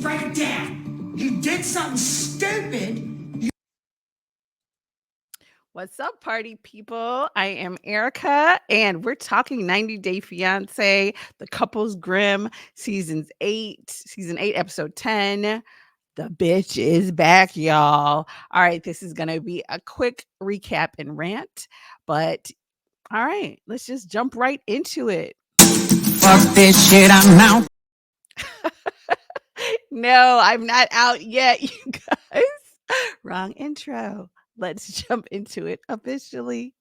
break down. You did something stupid. What's up, party people? I am Erika, and we're talking 90 Day Fiancé, The Couple's Grim, season 8, episode 10. The bitch is back, y'all. All right, this is going to be a quick recap and rant, but all right, let's just jump right into it. Fuck this shit, I'm out. No, I'm not out yet, you guys. Wrong intro. Let's jump into it officially.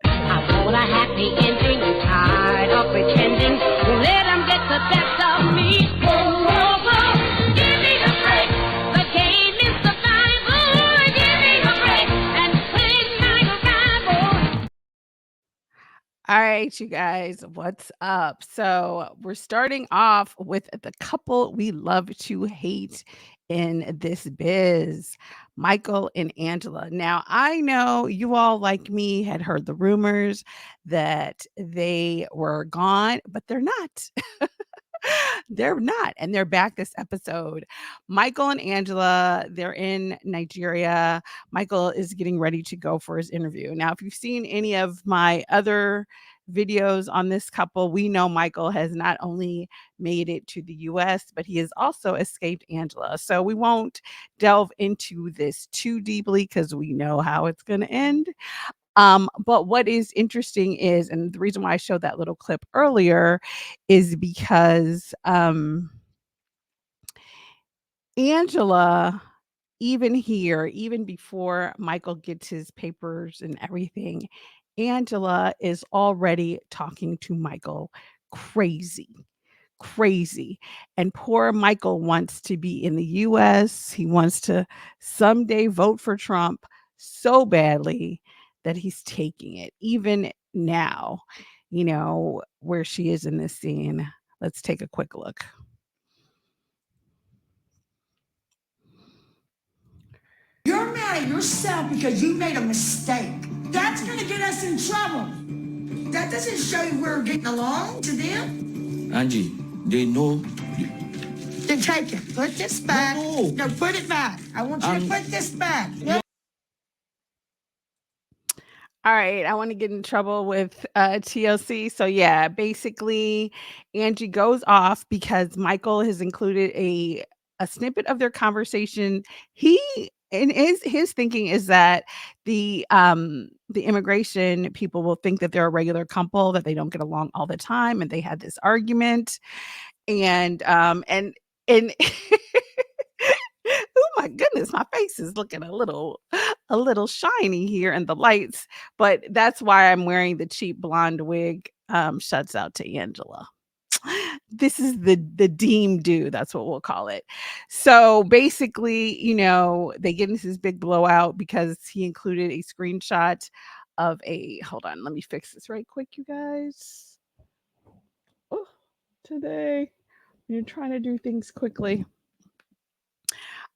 I want a happy ending and tired of pretending. Let them get the best of me. Whoa, whoa, whoa. Give me a break. The game is survival. Give me a break and play my arrival. All right, you guys, what's up? So, we're starting off with the couple we love to hate in this biz, Michael and Angela. Now, I know you all, like me, had heard the rumors that they were gone, but they're not. They're not, and they're back this episode. Michael and Angela, they're in Nigeria. Michael is getting ready to go for his interview. Now, if you've seen any of my other videos on this couple, we know Michael has not only made it to the US, but he has also escaped Angela. So we won't delve into this too deeply because we know how it's going to end. But what is interesting is, and the reason why I showed that little clip earlier is because Angela, even here, even before Michael gets his papers and everything, Angela is already talking to Michael crazy. Crazy. And poor Michael wants to be in the US. He wants to someday vote for Trump so badly that he's taking it. Even now, where she is in this scene. Let's take a quick look. You're mad at yourself because you made a mistake. That's going to get us in trouble. That doesn't show you we're getting along to them. Angie, they know. Then take it. Put this back. No, put it back. I want you to put this back. No. All right, I want to get in trouble with TLC. So yeah, basically, Angie goes off because Michael has included a snippet of their conversation. He and his thinking is that the immigration people will think that they're a regular couple, that they don't get along all the time, and they had this argument, and oh my goodness, my face is looking a little shiny here in the lights, but that's why I'm wearing the cheap blonde wig. Shuts out to Angela. This is the deem do, that's what we'll call it. So basically, they get into this big blowout because he included a screenshot of a hold on, let me fix this right quick, you guys. Oh, today you're trying to do things quickly.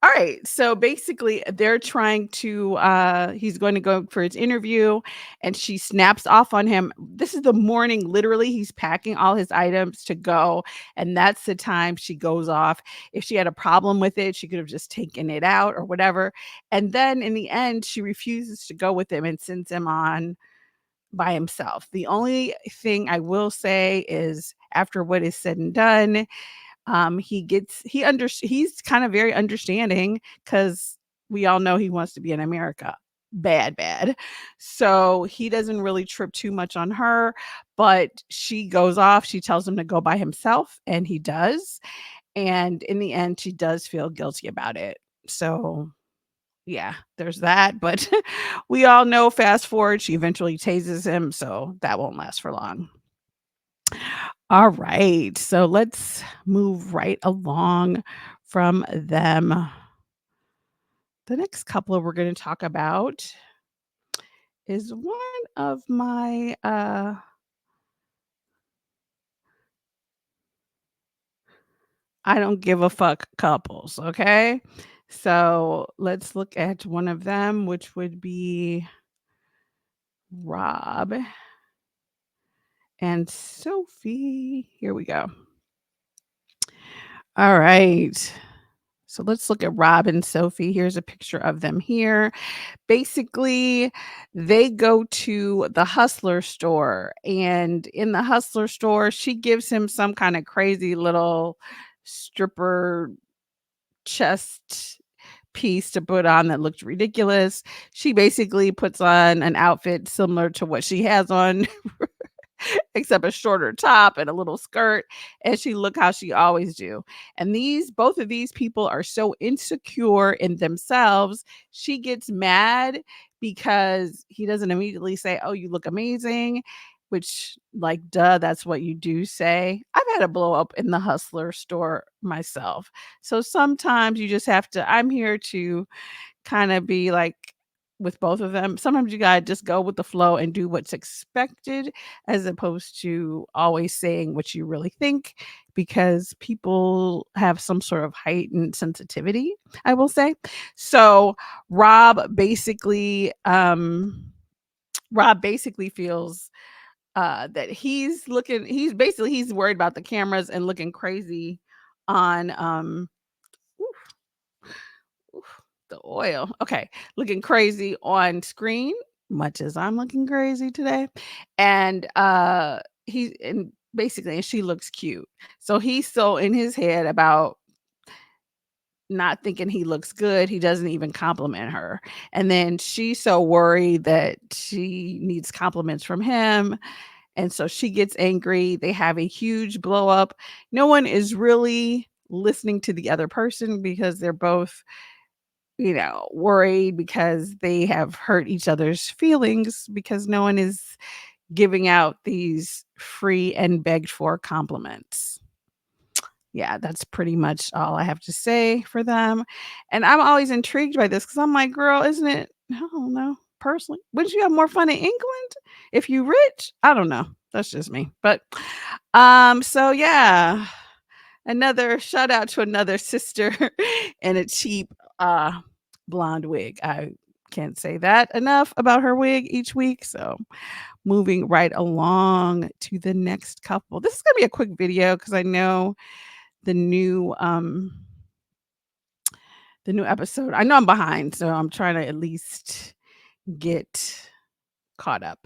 All right. So basically, they're trying to, he's going to go for his interview and she snaps off on him. This is the morning, literally, he's packing all his items to go. And that's the time she goes off. If she had a problem with it, she could have just taken it out or whatever. And then in the end, she refuses to go with him and sends him on by himself. The only thing I will say is after what is said and done, he's kind of very understanding because we all know he wants to be in America bad. So he doesn't really trip too much on her, but she goes off. She tells him to go by himself, and he does. And in the end, she does feel guilty about it. So yeah, there's that. But we all know, fast forward, she eventually tases him. So that won't last for long. All right. So let's move right along from them. The next couple we're going to talk about is one of my I don't give a fuck couples, okay? So let's look at one of them, which would be Rob and Sophie. Here we go. All right. So let's look at Rob and Sophie. Here's a picture of them here. Basically, they go to the Hustler store, and in the Hustler store, she gives him some kind of crazy little stripper chest piece to put on that looked ridiculous. She basically puts on an outfit similar to what she has on except a shorter top and a little skirt, and she look how she always do. And these both of these people are so insecure in themselves. She gets mad because he doesn't immediately say, "Oh, you look amazing," which, like, duh, that's what you do say. I've had a blow up in the Hustler store myself. So sometimes you just have to I'm here to kind of be like with both of them. Sometimes you gotta just go with the flow and do what's expected as opposed to always saying what you really think because people have some sort of heightened sensitivity, I will say. So Rob basically Rob basically feels that he's worried about the cameras and looking crazy on oof, the oil. Okay, looking crazy on screen, much as I'm looking crazy today. And he and basically and she looks cute. So he's so in his head about not thinking he looks good, he doesn't even compliment her. And then she's so worried that she needs compliments from him. And so she gets angry. They have a huge blow up. No one is really listening to the other person because they're both worried because they have hurt each other's feelings because no one is giving out these free and begged for compliments. Yeah, that's pretty much all I have to say for them. And I'm always intrigued by this because I'm like, girl, isn't it? I don't know. Personally, wouldn't you have more fun in England if you rich? I don't know. That's just me. But so yeah, another shout out to another sister in a cheap blonde wig. I can't say that enough about her wig each week. So moving right along to the next couple. This is gonna be a quick video because I know the new episode. I know I'm behind, so I'm trying to at least get caught up.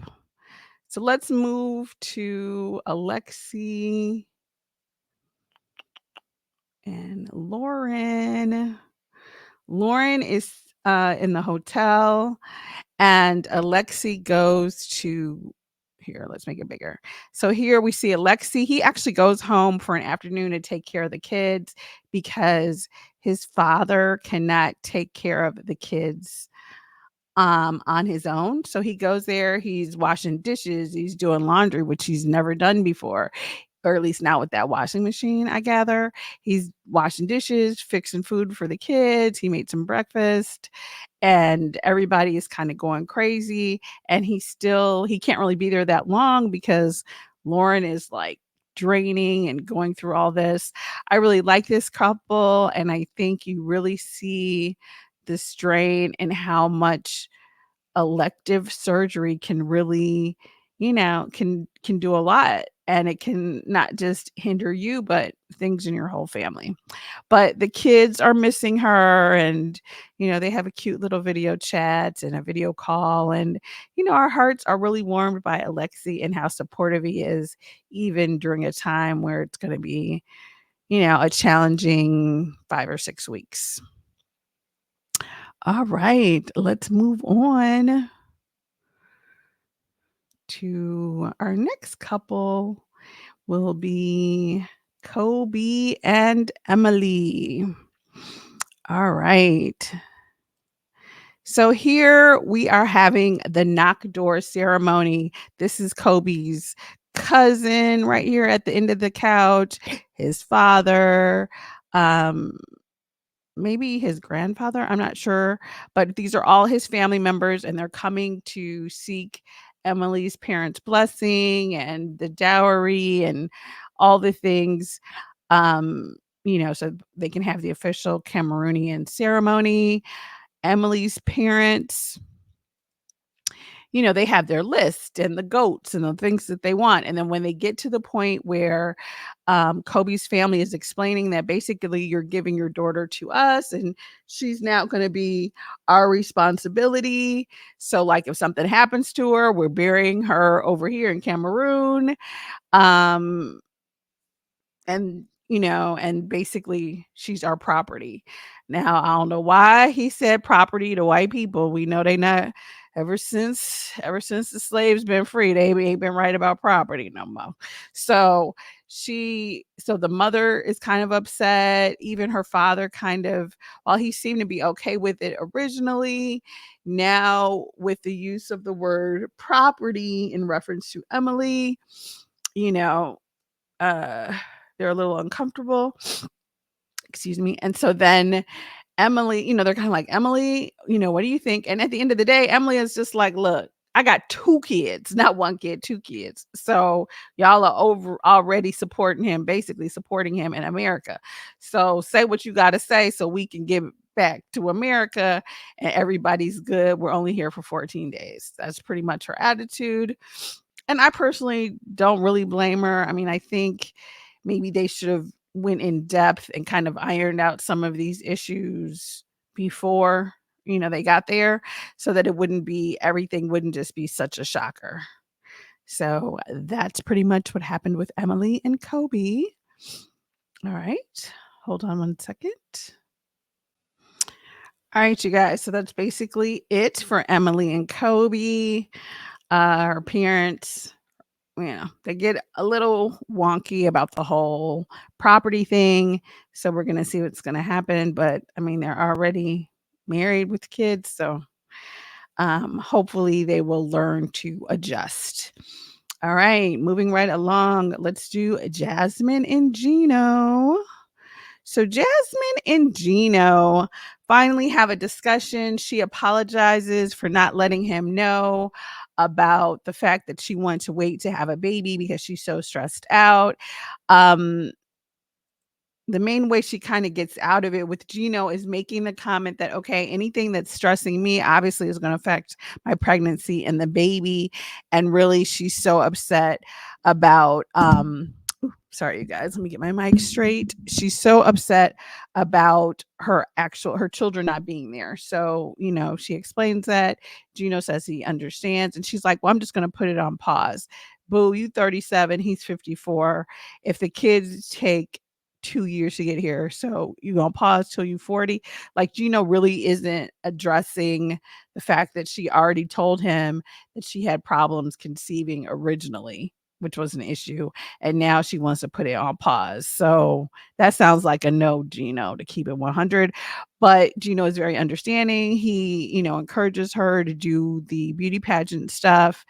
So let's move to Alexi and Loren. Loren is in the hotel, and Alexi goes to here. Let's make it bigger. So here we see Alexi. He actually goes home for an afternoon to take care of the kids because his father cannot take care of the kids on his own. So he goes there, he's washing dishes, he's doing laundry, which he's never done before, or at least not with that washing machine, I gather. He's washing dishes, fixing food for the kids, he made some breakfast, and everybody is kind of going crazy. And he can't really be there that long because Loren is like draining and going through all this. I really like this couple, and I think you really see the strain and how much elective surgery can really, can do a lot, and it can not just hinder you but things in your whole family. But the kids are missing her, and they have a cute little video chat and a video call, and our hearts are really warmed by Alexi and how supportive he is even during a time where it's going to be a challenging 5 or 6 weeks. All right, let's move on to our next couple will be Kobe and Emily. All right. So here we are having the knock door ceremony. This is Kobe's cousin right here at the end of the couch, his father, um, maybe his grandfather, I'm not sure, but these are all his family members, and they're coming to seek Emily's parents' blessing and the dowry and all the things, so they can have the official Cameroonian ceremony. Emily's parents, they have their list and the goats and the things that they want. And then when they get to the point where Kobe's family is explaining that basically you're giving your daughter to us and she's now going to be our responsibility. So, like, if something happens to her, we're burying her over here in Cameroon. Um, and basically she's our property. Now, I don't know why he said property to white people. We know they not ever since the slaves been free, they ain't been right about property no more. So the mother is kind of upset. Even her father kind of, while he seemed to be okay with it originally, now with the use of the word property in reference to Emily, you know, uh they're a little uncomfortable. Excuse me. And so then Emily, they're kind of like, Emily, what do you think? And at the end of the day, Emily is just like, look, I got two kids, not one kid, two kids. So y'all are over already basically supporting him in America. So say what you got to say so we can give it back to America and everybody's good. We're only here for 14 days. That's pretty much her attitude. And I personally don't really blame her. I mean, I think maybe they should have went in depth and kind of ironed out some of these issues before, they got there, so that everything wouldn't just be such a shocker. So that's pretty much what happened with Emily and Kobe. All right. Hold on one second. All right, you guys. So that's basically it for Emily and Kobe. Her parents, they get a little wonky about the whole property thing. So we're going to see what's going to happen. But I mean, they're already married with kids. So hopefully they will learn to adjust. All right, moving right along. Let's do Jasmine and Gino. So Jasmine and Gino finally have a discussion. She apologizes for not letting him know about the fact that she wanted to wait to have a baby because she's so stressed out. Um, the main way she kind of gets out of it with Gino is making the comment that, okay, anything that's stressing me obviously is going to affect my pregnancy and the baby. And really, she's so upset about, sorry, you guys, let me get my mic straight. She's so upset about her children not being there. So, she explains that. Gino says he understands. And she's like, well, I'm just going to put it on pause. Boo, you 37, he's 54. If the kids take 2 years to get here, so you gonna pause till you 40? Like, Gino really isn't addressing the fact that she already told him that she had problems conceiving originally, which was an issue, and now she wants to put it on pause. So that sounds like a no, Gino, to keep it 100. But Gino is very understanding. He, encourages her to do the beauty pageant stuff.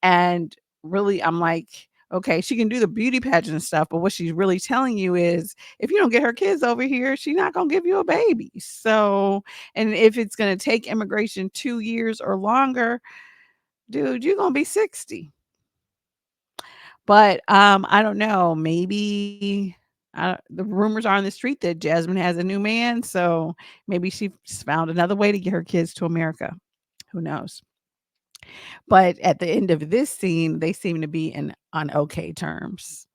And really, I'm like, okay, she can do the beauty pageant stuff, but what she's really telling you is if you don't get her kids over here, she's not going to give you a baby. So, and if it's going to take immigration 2 years or longer, dude, you're going to be 60. But I don't know, maybe the rumors are on the street that Jasmine has a new man, so maybe she's found another way to get her kids to America. Who knows? But at the end of this scene, they seem to be on okay terms.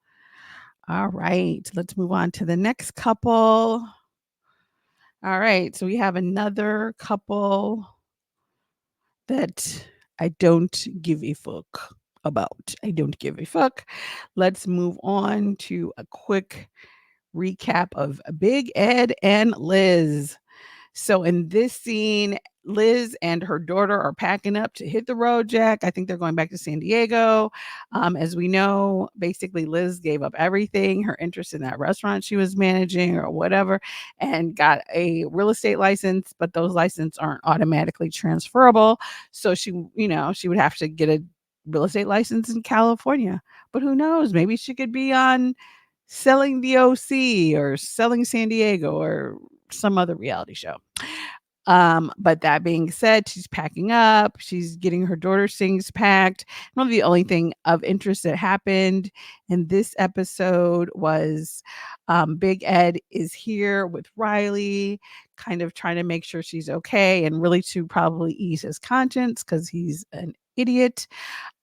All right, let's move on to the next couple. All right, so we have another couple that I don't give a fuck about. I don't give a fuck. Let's move on to a quick recap of Big Ed and Liz. So in this scene, Liz and her daughter are packing up to hit the road, Jack. I think they're going back to San Diego. As we know, basically Liz gave up everything, her interest in that restaurant she was managing or whatever, and got a real estate license, but those licenses aren't automatically transferable. So she would have to get a real estate license in California. But who knows? Maybe she could be on Selling the OC or Selling San Diego or some other reality show. But that being said, she's packing up, she's getting her daughter's things packed. One of the only thing of interest that happened in this episode was Big Ed is here with Riley, kind of trying to make sure she's okay and really to probably ease his conscience because he's an idiot.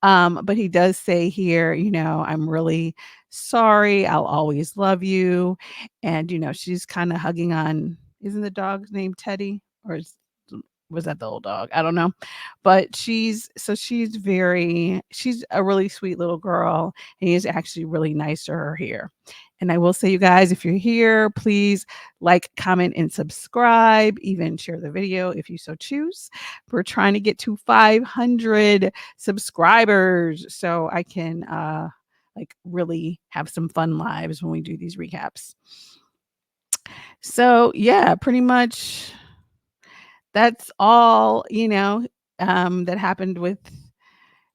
But he does say here, I'm really sorry. I'll always love you. And, she's kind of hugging on, isn't the dog's name Teddy? Or was that the old dog? I don't know. But she's a really sweet little girl. And he's actually really nice to her here. And I will say, you guys, if you're here, please like, comment, and subscribe. Even share the video if you so choose. We're trying to get to 500 subscribers so I can really have some fun lives when we do these recaps. So yeah, pretty much that's all, that happened with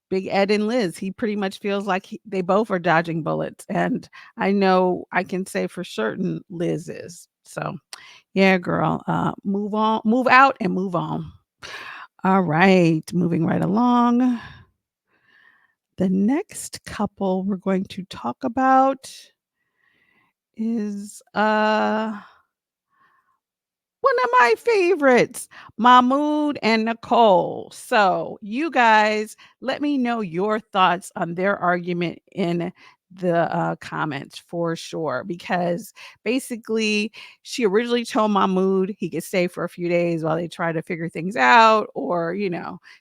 Big Ed and Liz. He pretty much feels like they both are dodging bullets. And I know I can say for certain Liz is. So yeah, girl, move on, move out and move on. All right, moving right along. The next couple we're going to talk about is one of my favorites, Mahmoud and Nicole. So, you guys, let me know your thoughts on their argument in the comments for sure. Because basically, she originally told Mahmoud he could stay for a few days while they try to figure things out, or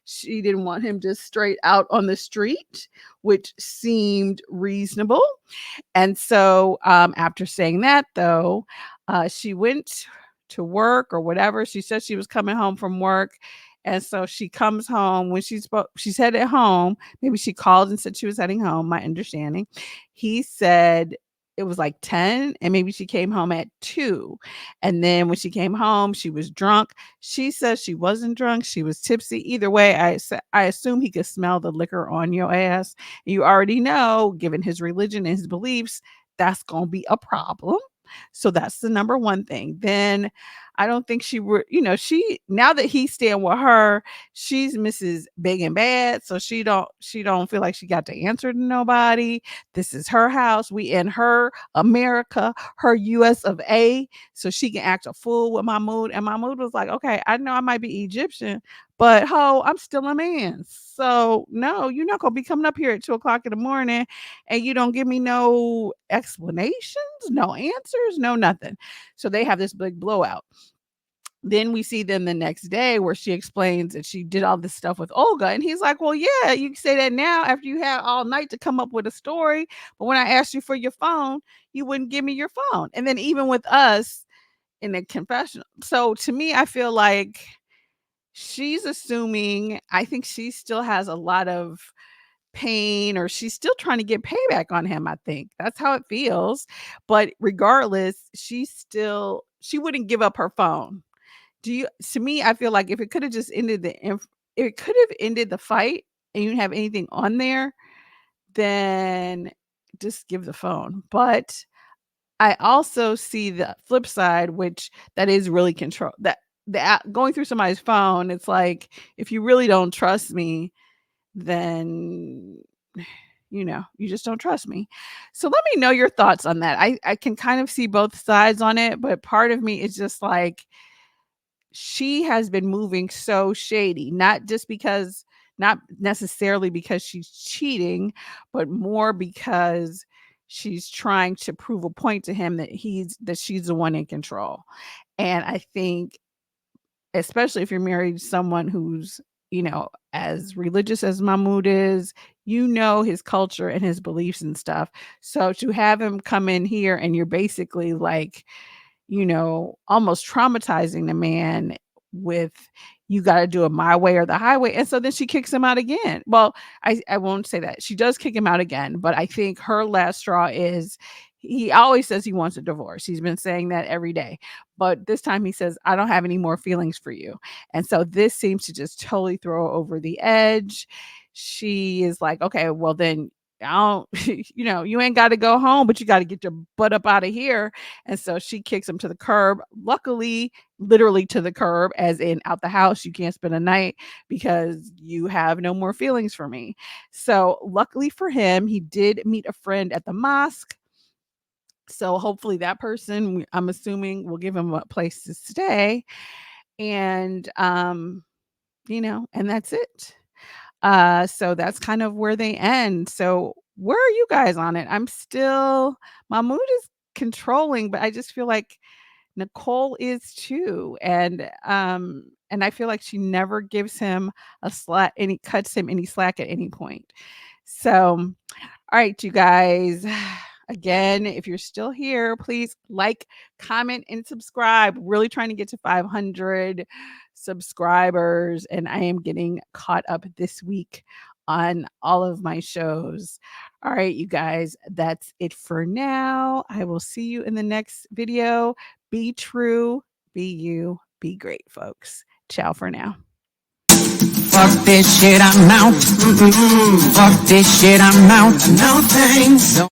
she didn't want him just straight out on the street, which seemed reasonable. And so, after saying that, though, she went to work or whatever. She said she was coming home from work. And so she comes home when she's headed home. Maybe she called and said she was heading home, my understanding. He said it was like 10, and maybe she came home at 2. And then when she came home, she was drunk. She says she wasn't drunk. She was tipsy. Either way, I assume he could smell the liquor on your ass. You already know, given his religion and his beliefs, that's going to be a problem. So that's the number one thing. Then I don't think she now that he's staying with her, she's Mrs. Big and Bad. So she don't feel like she got to answer to nobody. This is her house. We in her America, her US of A. So she can act a fool with Mahmoud. And Mahmoud was like, okay, I know I might be Egyptian, but I'm still a man. So no, you're not gonna be coming up here at 2 o'clock in the morning and you don't give me no explanations, no answers, no nothing. So they have this big blowout. Then we see them the next day where she explains that she did all this stuff with Olga. And he's like, well, yeah, you can say that now after you had all night to come up with a story. But when I asked you for your phone, you wouldn't give me your phone. And then even with us in the confessional. So to me, I feel like she's assuming, I think she still has a lot of pain, or she's still trying to get payback on him. I think that's how it feels. But regardless, she wouldn't give up her phone. To me, I feel like if it could have just ended it could have ended the fight and you didn't have anything on there, then just give the phone. But I also see the flip side, which that is really control that going through somebody's phone. It's like, if you really don't trust me, then you just don't trust me. So let me know your thoughts on that. I can kind of see both sides on it, but part of me is just like, she has been moving so shady, not necessarily because she's cheating, but more because she's trying to prove a point to him that she's the one in control. And I think, especially if you're married to someone who's, as religious as Mahmoud is, his culture and his beliefs and stuff. So to have him come in here and you're basically like, almost traumatizing the man with, you got to do it my way or the highway. And so then she kicks him out again. Well, I won't say that. She does kick him out again, but I think her last straw is, he always says he wants a divorce. He's been saying that every day. But this time he says, I don't have any more feelings for you. And so this seems to just totally throw her over the edge. She is like, okay, well then, I don't, you ain't got to go home, but you got to get your butt up out of here. And so she kicks him to the curb. Luckily, literally to the curb, as in out the house. You can't spend a night because you have no more feelings for me. So luckily for him, he did meet a friend at the mosque. So hopefully that person, I'm assuming, will give him a place to stay. And, and that's it. So that's kind of where they end. So where are you guys on it? Mahmoud is controlling, but I just feel like Nicole is too. And I feel like she never gives him cuts him any slack at any point. So all right, you guys. Again, if you're still here, please like, comment, and subscribe. Really trying to get to 500 subscribers, and I am getting caught up this week on all of my shows. All right, you guys, that's it for now. I will see you in the next video. Be true, be you, be great, folks. Ciao for now. Fuck this shit, I'm out. Fuck this shit, I'm out. No thanks.